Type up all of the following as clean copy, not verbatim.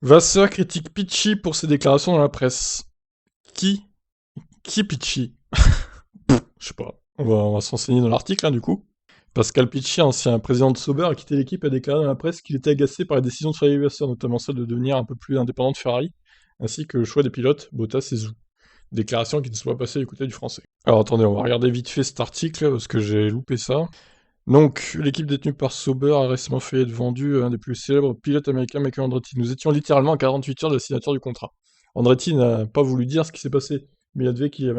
Vasseur critique Pitchy pour ses déclarations dans la presse. Qui Qui est Pitchy? Je sais pas. On va s'enseigner dans l'article, hein, du coup. Pascal Pitchy, ancien président de Sauber, a quitté l'équipe et a déclaré dans la presse qu'il était agacé par la décision de Fabio Vasseur, notamment celle de devenir un peu plus indépendant de Ferrari, ainsi que le choix des pilotes, Bottas et Zhou. Déclaration qui ne soit pas passée du côté du français. Alors attendez, on va regarder vite fait cet article, parce que j'ai loupé ça. Donc, l'équipe détenue par Sauber a récemment fait être vendue à un des plus célèbres pilotes américains, Michael Andretti. Nous étions littéralement à 48 heures de la signature du contrat. Andretti n'a pas voulu dire ce qui s'est passé, mais il admet qu'il y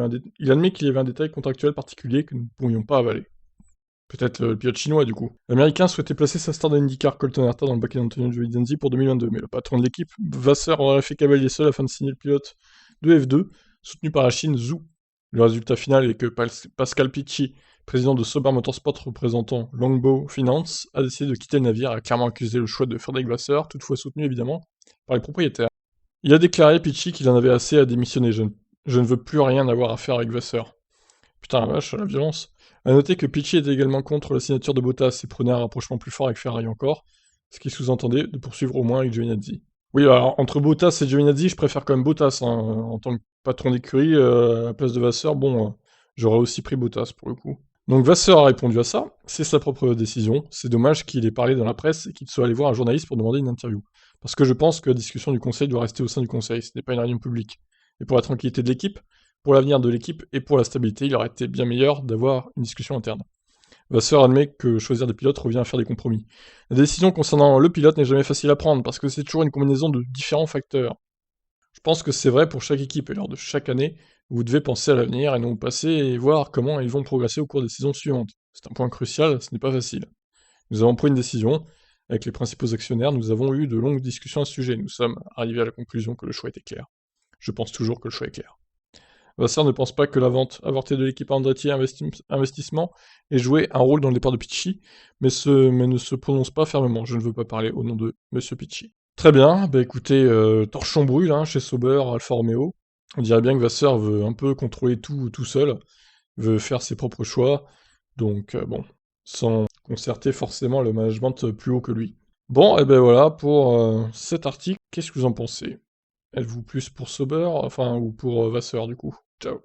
avait un détail contractuel particulier que nous ne pourrions pas avaler. Peut-être le pilote chinois, du coup. L'Américain souhaitait placer sa star d'IndyCar Colton Herta dans le baquet d'Antonio Giovinazzi pour 2022, mais le patron de l'équipe, Vasseur, aurait fait cavalier seul afin de signer le pilote de F2, soutenu par la Chine, Zhou. Le résultat final est que Pascal Pitchy, président de Sauber Motorsport représentant Longbow Finance, a décidé de quitter le navire et a clairement accusé le choix de Frédéric Vasseur, toutefois soutenu évidemment par les propriétaires. Il a déclaré, Pitchy, qu'il en avait assez à démissionner. Je ne veux plus rien avoir à faire avec Vasseur. Putain, la vache, la violence. A noter que Pitchy était également contre la signature de Bottas et prenait un rapprochement plus fort avec Ferrari encore, ce qui sous-entendait de poursuivre au moins avec Giovinazzi. Oui, alors entre Bottas et Giovinazzi, je préfère quand même Bottas, hein, en tant que patron d'écurie, à la place de Vasseur, bon, j'aurais aussi pris Bottas pour le coup. Donc Vasseur a répondu à ça, c'est sa propre décision, c'est dommage qu'il ait parlé dans la presse et qu'il soit allé voir un journaliste pour demander une interview. Parce que je pense que la discussion du conseil doit rester au sein du conseil, ce n'est pas une réunion publique. Et pour la tranquillité de l'équipe, pour l'avenir de l'équipe et pour la stabilité, il aurait été bien meilleur d'avoir une discussion interne. Vasseur admet que choisir des pilotes revient à faire des compromis. La décision concernant le pilote n'est jamais facile à prendre parce que c'est toujours une combinaison de différents facteurs. Je pense que c'est vrai pour chaque équipe et lors de chaque année, vous devez penser à l'avenir et non au passé et voir comment ils vont progresser au cours des saisons suivantes. C'est un point crucial, ce n'est pas facile. Nous avons pris une décision. Avec les principaux actionnaires, nous avons eu de longues discussions à ce sujet. Nous sommes arrivés à la conclusion que le choix était clair. Je pense toujours que le choix est clair. Vassar ne pense pas que la vente avortée de l'équipe Andretti Investissement ait joué un rôle dans le départ de Pitchy, mais ne se prononce pas fermement. Je ne veux pas parler au nom de Monsieur Pitchy. Très bien, bah écoutez, torchon brûle hein, chez Sauber, Alfa Romeo. On dirait bien que Vasseur veut un peu contrôler tout seul, veut faire ses propres choix, donc bon, sans concerter forcément le management plus haut que lui. Bon, et ben voilà pour cet article. Qu'est-ce que vous en pensez? Êtes-vous plus pour Sauber, enfin, ou pour Vasseur du coup? Ciao.